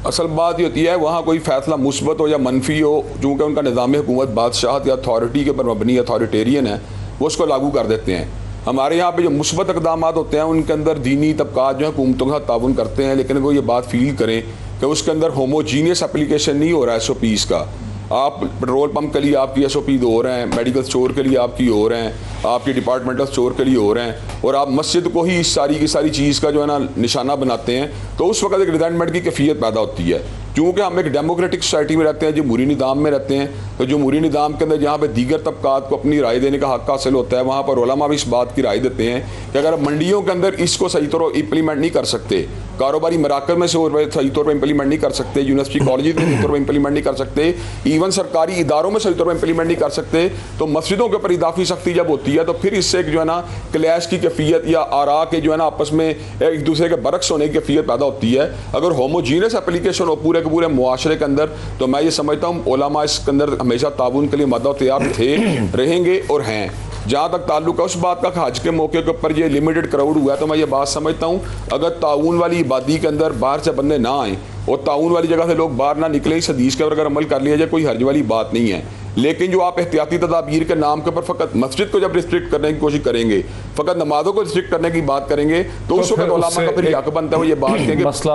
[SPEAKER 4] اصل بات یہ ہوتی ہے وہاں کوئی فیصلہ مثبت ہو یا منفی ہو، چونکہ ان کا نظام حکومت بادشاہت یا اتھارٹی کے اوپر مبنی اتھارٹیرین ہے، وہ اس کو لاگو کر دیتے ہیں۔ ہمارے یہاں پہ جو مثبت اقدامات ہوتے ہیں ان کے اندر دینی طبقات جو حکومتوں کے ساتھ تعاون کرتے ہیں، لیکن وہ یہ بات فیل کریں کہ اس کے اندر ہوموجینیس اپلیکیشن نہیں ہو رہا ہے SOPs کا۔ آپ پیٹرول پمپ کے لیے آپ کی SOP ہو رہے ہیں، میڈیکل سٹور کے لیے آپ کی ہو رہے ہیں، آپ کی ڈپارٹمنٹل سٹور کے لیے ہو رہے ہیں، اور آپ مسجد کو ہی اس ساری کی ساری چیز کا جو ہے نا نشانہ بناتے ہیں، تو اس وقت ایک ریزنٹمنٹ کی کیفیت پیدا ہوتی ہے۔ چونکہ ہم ایک ڈیموکریٹک سوسائٹی میں رہتے ہیں، جمہوری نظام میں رہتے ہیں، تو جمہوری نظام کے اندر جہاں پہ دیگر طبقات کو اپنی رائے دینے کا حق حاصل ہوتا ہے، وہاں پر علماء بھی اس بات کی رائے دیتے ہیں کہ اگر منڈیوں کے اندر اس کو صحیح طور امپلیمنٹ نہیں کر سکتے، کاروباری مراکز میں صحیح طور پر امپلیمنٹ نہیں کر سکتے، یونیورسٹی کالجز میں صحیح طور پر امپلیمنٹ نہیں کر سکتے، ایون سرکاری اداروں میں صحیح طور پر امپلیمنٹ نہیں کر سکتے، تو مسجدوں کے اوپر اضافی سختی جب ہوتی ہے تو پھر اس سے ایک جو ہے نا کلیش کی کیفیت یا آراء کے جو ہے نا آپس میں ایک دوسرے کے برعکس ہونے کی کیفیت پیدا ہوتی ہے۔ اگر ہوموجینس اپلیکیشن ہو پورے کے پورے معاشرے کے اندر، تو میں یہ سمجھتا ہوں علماء اس کے اندر ہمیشہ تعاون کے لیے مدد و تیار تھے، رہیں گے اور ہیں۔ جہاں تک تعلق ہے اس بات کا کہ حج کے موقع کے اوپر یہ لمیٹڈ کراؤڈ ہوا ہے، تو میں یہ بات سمجھتا ہوں اگر تعاون والی آبادی کے اندر باہر سے بندے نہ آئیں اور تعاون والی جگہ سے لوگ باہر نہ نکلیں، اس حدیث کے اوپر اگر عمل کر لیا جائے کوئی حرج والی بات نہیں ہے۔ لیکن جو آپ احتیاطی تدابیر کے نام کے اوپر فقط مسجد کو جب ریسٹرکٹ کرنے کی کوشش کریں گے، فقط نمازوں کو ریسٹرکٹ کرنے کی بات کریں گے، تو اس وقت علماء کا پھر حق بنتا ہے وہ یہ بات کہیں گے
[SPEAKER 1] مسئلہ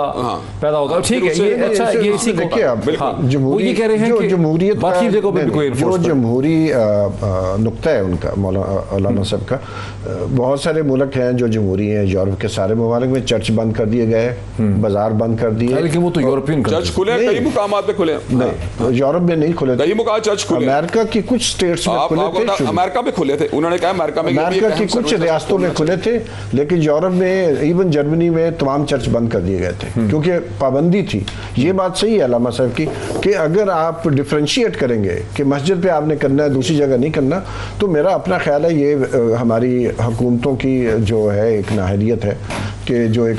[SPEAKER 1] پیدا ہوگا۔ ٹھیک ہے، یہ اچھا، یہ اسی کو
[SPEAKER 2] دیکھیے آپ
[SPEAKER 1] یہ کہہ رہے ہیں کہ
[SPEAKER 2] جمہوریت
[SPEAKER 1] باقی جگہوں پہ بھی کوئی
[SPEAKER 2] جو جمہوری نقطہ ہے ان کا، مولانا علامہ صاحب کا، بہت سارے ملک ہیں جو جمہوری ہیں، یورپ کے سارے ممالک میں چرچ بند کر دیے گئے، بازار بند کر دیے،
[SPEAKER 1] لیکن وہ تو یورپین
[SPEAKER 4] چرچ کھلے ہیں، کئی مقامات پہ کھلے ہیں،
[SPEAKER 2] نہیں یورپ میں نہیں کھلے،
[SPEAKER 4] کئی مقامات چرچ کھلے،
[SPEAKER 2] امریکہ کی کچھ سٹیٹس میں کھلے تھے،
[SPEAKER 4] امریکہ میں کھلے تھے، انہوں نے کہا امریکہ
[SPEAKER 2] کی کچھ ریاستوں میں کھلے تھے، لیکن یورپ میں ایون جرمنی میں تمام چرچ بند کر دیے گئے تھے کیونکہ پابندی تھی۔ یہ بات صحیح ہے علامہ صاحب کی کہ اگر آپ ڈیفرینشیٹ کریں گے کہ مسجد پہ آپ نے کرنا ہے دوسری جگہ نہیں کرنا، تو میرا اپنا خیال ہے یہ ہماری حکومتوں کی جو ہے ایک نااہلیت ہے کہ جو ایک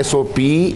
[SPEAKER 3] SOP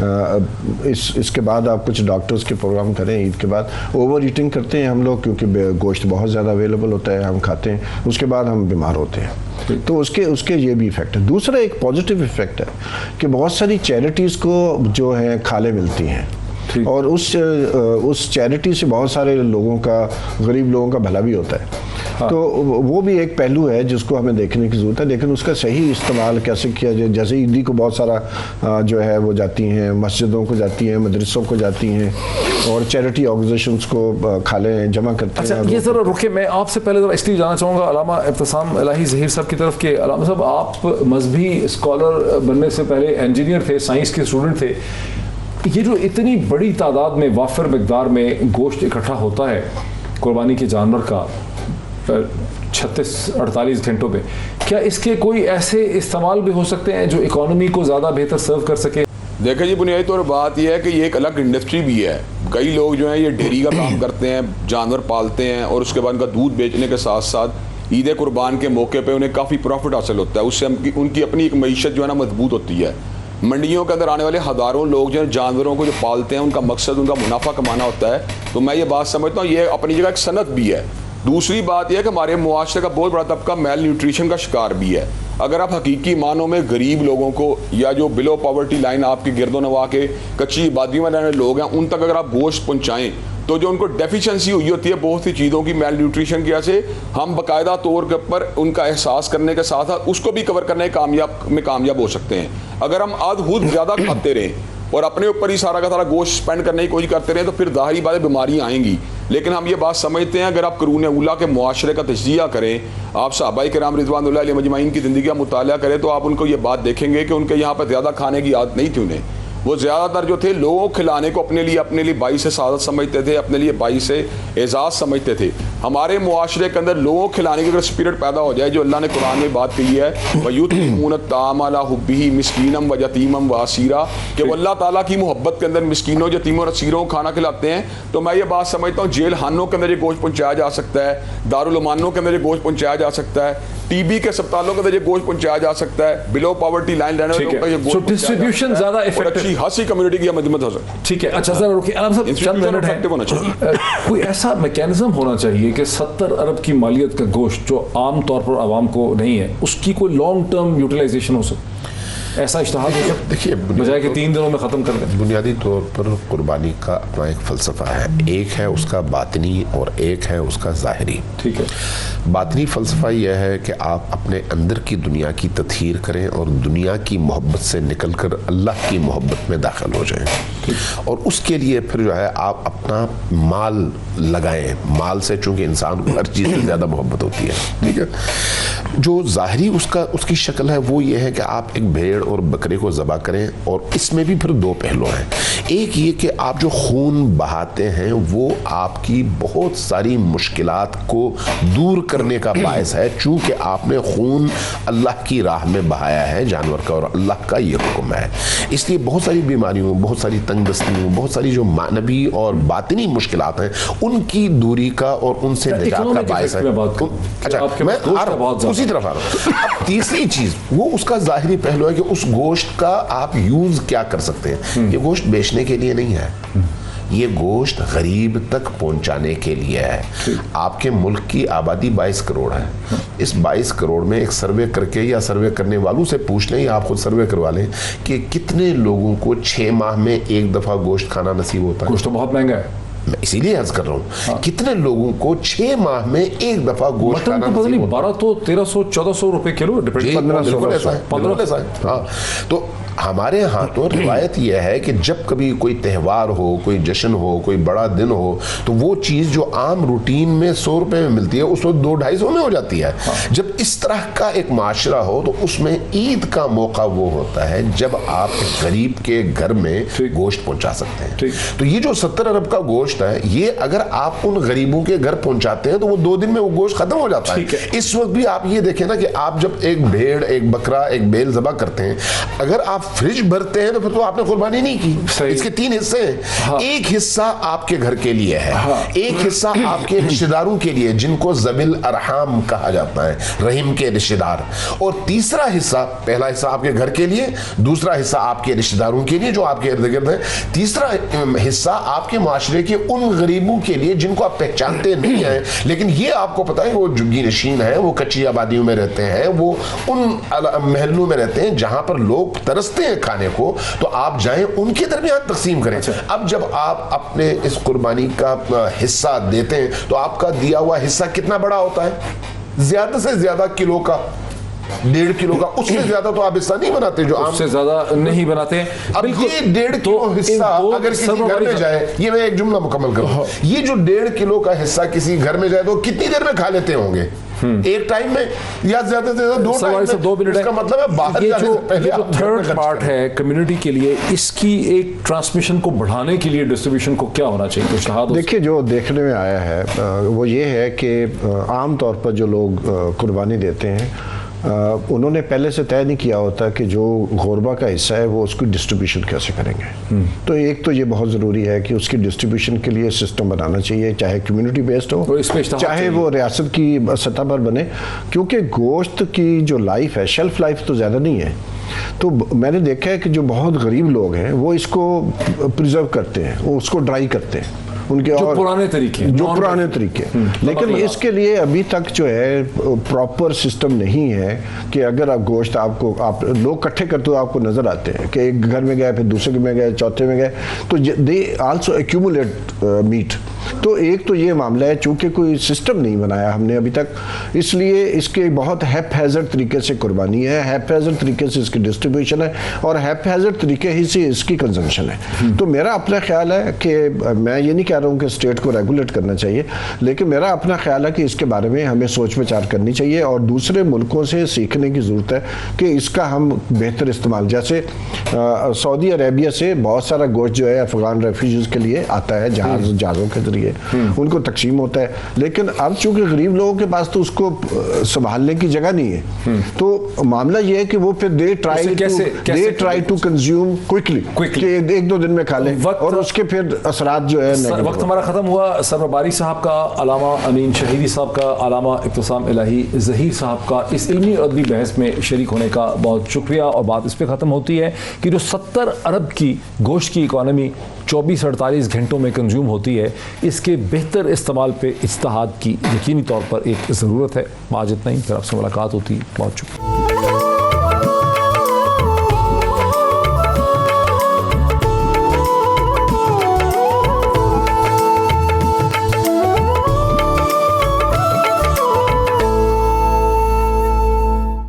[SPEAKER 2] اس کے بعد آپ کچھ ڈاکٹرز کے پروگرام کریں عید کے بعد. اوور ایٹنگ کرتے ہیں ہم لوگ کیونکہ گوشت بہت زیادہ اویلیبل ہوتا ہے, ہم کھاتے ہیں, اس کے بعد ہم بیمار ہوتے ہیں. تو اس کے یہ بھی ایفیکٹ ہے. دوسرا ایک پازیٹیو ایفیکٹ ہے کہ بہت ساری چیریٹیز کو جو ہے کھالیں ملتی ہیں, اور اس چیریٹی سے بہت سارے لوگوں کا, غریب لوگوں کا بھلا بھی ہوتا ہے. تو وہ بھی ایک پہلو ہے جس کو ہمیں دیکھنے کی ضرورت ہے, لیکن اس کا صحیح استعمال کیسے کیا جائے. جیسے عیدی کو بہت سارا جو ہے وہ جاتی ہیں, مسجدوں کو جاتی ہیں, مدرسوں کو جاتی ہیں, اور چیریٹی آرگنائزیشنز کو کھالیں جمع کرتے ہیں.
[SPEAKER 1] یہ ذرا رکے, میں آپ سے پہلے ذرا اس لیے جانا چاہوں گا علامہ ابتسام الہی ظہیر صاحب کی طرف کہ علامہ صاحب آپ مذہبی اسکالر بننے سے پہلے انجینئر تھے, سائنس کے اسٹوڈنٹ تھے. یہ جو اتنی بڑی تعداد میں وافر مقدار میں گوشت اکٹھا ہوتا ہے قربانی کے جانور کا 36-48 گھنٹوں پہ, کیا اس کے کوئی ایسے استعمال بھی ہو سکتے ہیں جو اکانومی کو زیادہ بہتر سرو کر سکے؟
[SPEAKER 4] دیکھیں جی, بنیادی طور بات یہ ہے کہ یہ ایک الگ انڈسٹری بھی ہے. کئی لوگ جو ہیں یہ ڈیری کا کام کرتے ہیں, جانور پالتے ہیں, اور اس کے بعد ان کا دودھ بیچنے کے ساتھ ساتھ عید قربان کے موقع پہ انہیں کافی پروفٹ حاصل ہوتا ہے. اس سے ان کی اپنی ایک معیشت جو ہے نا مضبوط ہوتی ہے. منڈیوں کے اندر آنے والے ہزاروں لوگ جو ہیں جانوروں کو جو پالتے ہیں, ان کا مقصد ان کا منافع کمانا ہوتا ہے. تو میں یہ بات سمجھتا ہوں یہ اپنی جگہ ایک صنعت بھی ہے. دوسری بات یہ ہے کہ ہمارے معاشرے کا بہت بڑا طبقہ میل نیوٹریشن کا شکار بھی ہے. اگر آپ حقیقی معنوں میں غریب لوگوں کو, یا جو بلو پاورٹی لائن آپ کی گرد و نواح کے کچی آبادیوں میں رہنے والے لوگ ہیں, ان تک اگر آپ گوشت پہنچائیں تو جو ان کو ڈیفیشنسی ہوئی ہوتی ہے بہت سی چیزوں کی میل نیوٹریشن کی وجہ سے, ہم باقاعدہ طور پر ان کا احساس کرنے کے ساتھ ساتھ اس کو بھی کور کرنے میں کامیاب ہو سکتے ہیں. اگر ہم خود زیادہ کھاتے رہیں اور اپنے اوپر ہی سارا کا سارا گوشت اسپینڈ کرنے کی کوشش کرتے رہیں تو پھر ظاہری بات بیماریاں آئیں گی. لیکن ہم یہ بات سمجھتے ہیں اگر آپ قرون اولیٰ کے معاشرے کا تجزیہ کریں, آپ صحابہ کرام رضوان اللہ علیہ مجمعین کی زندگی کا مطالعہ کریں, تو آپ ان کو یہ بات دیکھیں گے کہ ان کے یہاں پر زیادہ کھانے کی عادت نہیں تھی. انہیں وہ زیادہ تر جو تھے لوگوں کو کھلانے کو اپنے لیے باعث سعادت سمجھتے تھے, اپنے لیے باعث اعزاز سمجھتے تھے. ہمارے معاشرے کے اندر لوگوں کو کھلانے کی اگر اسپرٹ پیدا ہو جائے, جو اللہ نے قرآن میں بات کہی ہے وَيُطْعِمُونَ الطَّعَامَ عَلَىٰ حُبِّهِ مِسْكِينًا وَيَتِيمًا وَأَسِيرًا, کہ وہ اللہ تعالیٰ کی محبت کے اندر مسکینوں, یتیموں اور اسیروں کو کھانا کھلاتے ہیں. تو میں یہ بات سمجھتا ہوں جیل خانوں کے اندر یہ گوشت پہنچایا جا سکتا ہے, دارالمانوں کے اندر یہ گوشت پہنچایا جا سکتا ہے, ٹی بی کے اسپتالوں کے اندر یہ گوشت پہنچایا جا سکتا ہے, بلو پاورٹی لائن رہنے والوں کا یہ گوشت
[SPEAKER 1] ڈسٹریبیوشن زیادہ
[SPEAKER 4] اچھی خاصی کمیونٹی کی مدمت ہو سکتی ہے.
[SPEAKER 1] ٹھیک ہے, اچھا ذرا رکیے علامہ صاحب, چند منٹ ہے, کوئی ایسا میکینزم ہونا چاہیے کہ 70 ارب کی مالیت کا گوشت جو عام طور پر عوام کو نہیں ہے, اس کی کوئی لانگ ٹرم یوٹیلائزیشن ہو سکے, ایسا اشتہار ہو سکتا
[SPEAKER 3] دیکھیے
[SPEAKER 1] بجائے کہ 3 دنوں میں ختم کر دیں.
[SPEAKER 3] بنیادی طور پر قربانی کا اپنا ایک فلسفہ ہے, ایک ہے اس کا باطنی اور ایک ہے اس کا ظاہری.
[SPEAKER 1] ٹھیک ہے,
[SPEAKER 3] باطنی فلسفہ یہ ہے کہ آپ اپنے اندر کی دنیا کی تطہیر کریں اور دنیا کی محبت سے نکل کر اللہ کی محبت میں داخل ہو جائیں, اور اس کے لیے پھر جو ہے آپ اپنا مال لگائیں. مال سے چونکہ انسان کو ہر چیز سے زیادہ محبت ہوتی ہے, ٹھیک ہے. جو ظاہری اس کی شکل ہے وہ یہ ہے کہ آپ ایک بھیڑ اور بکرے کو ذبح کریں, اور اس میں بھی پھر 2 پہلو ہیں. ایک یہ کہ آپ جو خون بہاتے ہیں وہ آپ کی بہت ساری مشکلات کو دور کرنے کا باعث ہے, چونکہ آپ نے خون اللہ کی راہ میں بہایا ہے جانور کا, اور اللہ کا یہ حکم ہے. اس لیے بہت ساری بیماریوں, بہت ساری تنگ دستیوں, بہت ساری جو معنوی اور باطنی مشکلات ہیں ان کی دوری کا اور ان سے نجات کا باعث ہے. اچھا, میں اسی طرف آ رہا ہوں. اب تیسری چیز وہ اس کا ظاہری پہلو ہے کہ اس گوشت کا آپ یوز کیا کر سکتے ہیں. یہ گوشت بیچنے کے لیے نہیں ہے, یہ گوشت غریب تک پہنچانے کے لیے ہے. آپ کے ملک کی آبادی 22 کروڑ ہے. اس 22 کروڑ میں ایک سروے کر کے, یا سروے کرنے والوں سے پوچھ لیں, یا آپ خود سروے کروا لیں کہ کتنے لوگوں کو 6 ماہ میں ایک دفعہ گوشت کھانا نصیب ہوتا ہے.
[SPEAKER 1] گوشت تو بہت مہنگا ہے,
[SPEAKER 3] میں اسی لیے عرض کر رہا ہوں کتنے لوگوں کو 6 ماہ میں ایک دفعہ گوشت کھانا نصیب ہوتا ہے.
[SPEAKER 1] 12 تو 1300-1400 روپے کلو,
[SPEAKER 3] 1500 ایسا ہے. ہاں, تو ہمارے ہاں تو روایت یہ ہے کہ جب کبھی کوئی تہوار ہو, کوئی جشن ہو, کوئی بڑا دن ہو, تو وہ چیز جو عام روٹین میں 100 روپے میں ملتی ہے اس وقت 200-250 میں ہو جاتی ہے. جب اس طرح کا ایک معاشرہ ہو تو اس میں عید کا موقع وہ ہوتا ہے جب آپ غریب کے گھر میں گوشت پہنچا سکتے ہیں. تو یہ جو 70 ارب کا گوشت ہے, یہ اگر آپ ان غریبوں کے گھر پہنچاتے ہیں تو وہ 2 دن میں وہ گوشت ختم ہو جاتا ہے. اس وقت بھی آپ یہ دیکھیں نا کہ آپ جب ایک بھیڑ, ایک بکرا, ایک بیل ذبح کرتے ہیں, اگر آپ آپ فریج بھرتے ہیں تو پھر تو آپ نے قربانی نہیں کی. اس کے 3 حصے ہیں. ایک حصہ آپ کے گھر کے لیے ہے, ایک حصہ آپ کے رشتہ داروں کے لیے جن کو ذوی الارحام کہا جاتا ہے, رحم کے رشتہ دار, اور تیسرا حصہ, پہلا حصہ آپ کے گھر کے لیے, دوسرا حصہ آپ کے رشتہ داروں کے لیے جو آپ کے ارد گرد ہیں, تیسرا حصہ آپ کے معاشرے کے ان غریبوں کے لیے جن کو آپ پہچانتے نہیں ہیں لیکن یہ آپ کو پتا ہے وہ جھگی نشین ہیں, وہ کچی آبادیوں میں رہتے ہیں, وہ ان محلوں میں رہتے ہیں جہاں پر لوگ ترستے ہیں کھانے کو, تو آپ جائیں ان کے درمیان تقسیم کریں. اب جب آپ اپنے اس قربانی کا حصہ دیتے ہیں تو آپ کا دیا ہوا حصہ کتنا بڑا ہوتا ہے؟ زیادہ سے زیادہ کلو کا, 1.5 کلو کا, اس سے زیادہ تو آپ حصہ نہیں بناتے, جو
[SPEAKER 1] اس سے زیادہ نہیں بناتے.
[SPEAKER 3] اب یہ 1.5 کلو حصہ اگر کسی گھر میں جائے, یہ میں ایک جملہ مکمل کروں, یہ جو 1.5 کلو کا حصہ کسی گھر میں جائے تو کتنی دیر میں کھا لیتے ہوں گے؟ ایک ٹائم میں یا زیادہ سے زیادہ 2 ٹائم میں.
[SPEAKER 1] 2 منٹ.
[SPEAKER 3] اس کا مطلب ہے باہر جانے سے پہلے
[SPEAKER 1] جو تھرڈ پارٹ ہے کمیونٹی کے لیے, اس کی ایک ٹرانسمیشن کو بڑھانے کے لیے ڈسٹریبیوشن کو کیا ہونا چاہیے؟
[SPEAKER 2] دیکھیے جو دیکھنے میں آیا ہے وہ یہ ہے کہ عام طور پر جو لوگ قربانی دیتے ہیں انہوں نے پہلے سے طے نہیں کیا ہوتا کہ جو غربا کا حصہ ہے وہ اس کی ڈسٹریبیوشن کیسے کریں گے. تو ایک تو یہ بہت ضروری ہے کہ اس کی ڈسٹریبیوشن کے لیے سسٹم بنانا چاہیے, چاہے کمیونٹی بیسڈ ہو, چاہے وہ ریاست کی سطح پر بنے, کیونکہ گوشت کی جو لائف ہے, شیلف لائف تو زیادہ نہیں ہے. تو میں نے دیکھا ہے کہ جو بہت غریب لوگ ہیں وہ اس کو پریزرو کرتے ہیں, وہ اس کو ڈرائی کرتے ہیں, ان کے
[SPEAKER 1] جو پرانے طریقے
[SPEAKER 2] لیکن اس کے لیے ابھی تک جو ہے پراپر سسٹم نہیں ہے کہ اگر آپ گوشت آپ لوگ اکٹھے کرتے ہو آپ کو نظر آتے ہیں کہ ایک گھر میں گئے, پھر دوسرے میں گئے, چوتھے میں گئے, تو دے آلسو ایکیومولیٹ میٹ. تو ایک تو یہ معاملہ ہے, چونکہ کوئی سسٹم نہیں بنایا ہم نے ابھی تک, اس لیے اس کے بہت ہیپ ہیزرڈ طریقے سے قربانی ہے, ہیپ ہیزرڈ طریقے سے اس کی ڈسٹریبیوشن ہے, اور ہیپ ہیزرڈ طریقے ہی سے اس کی کنزمپشن ہے. تو میرا اپنا خیال ہے کہ میں یہ نہیں کہہ رہا ہوں کہ اسٹیٹ کو ریگولیٹ کرنا چاہیے, لیکن میرا اپنا خیال ہے کہ اس کے بارے میں ہمیں سوچ وچار کرنی چاہیے اور دوسرے ملکوں سے سیکھنے کی ضرورت ہے کہ اس کا ہم بہتر استعمال, جیسے سعودی عربیہ سے بہت سارا گوشت جو ہے افغان ریفیوجیز کے لیے آتا ہے جہازوں کے ذریعے, ان کو تقسیم ہوتا ہے, لیکن اب چونکہ غریب لوگوں کے پاس تو اس کو سنبھالنے کی جگہ نہیں ہے, تو معاملہ یہ ہے کہ وہ پھر they try to consume quickly, کہ 1-2 دن میں کھا لیں, اور اس کے پھر اثرات جو ہے.
[SPEAKER 1] وقت ہمارا ختم ہوا. سرور باری صاحب کا, علامہ امین شہیدی صاحب کا, علامہ اقتسام الہی ظہیر صاحب کا اس علمی اور ادبی بحث میں شریک ہونے کا بہت شکریہ. اور بات اس پہ ختم ہوتی ہے کہ جو 70 ارب کی گوشت کی اکانومی 24-48 گھنٹوں میں کنزیوم ہوتی ہے, اس کے بہتر استعمال پہ اجتہاد کی یقینی طور پر ایک ضرورت ہے. آج اتنا ہی, پھر آپ سے ملاقات ہوتی. بہت شکریہ.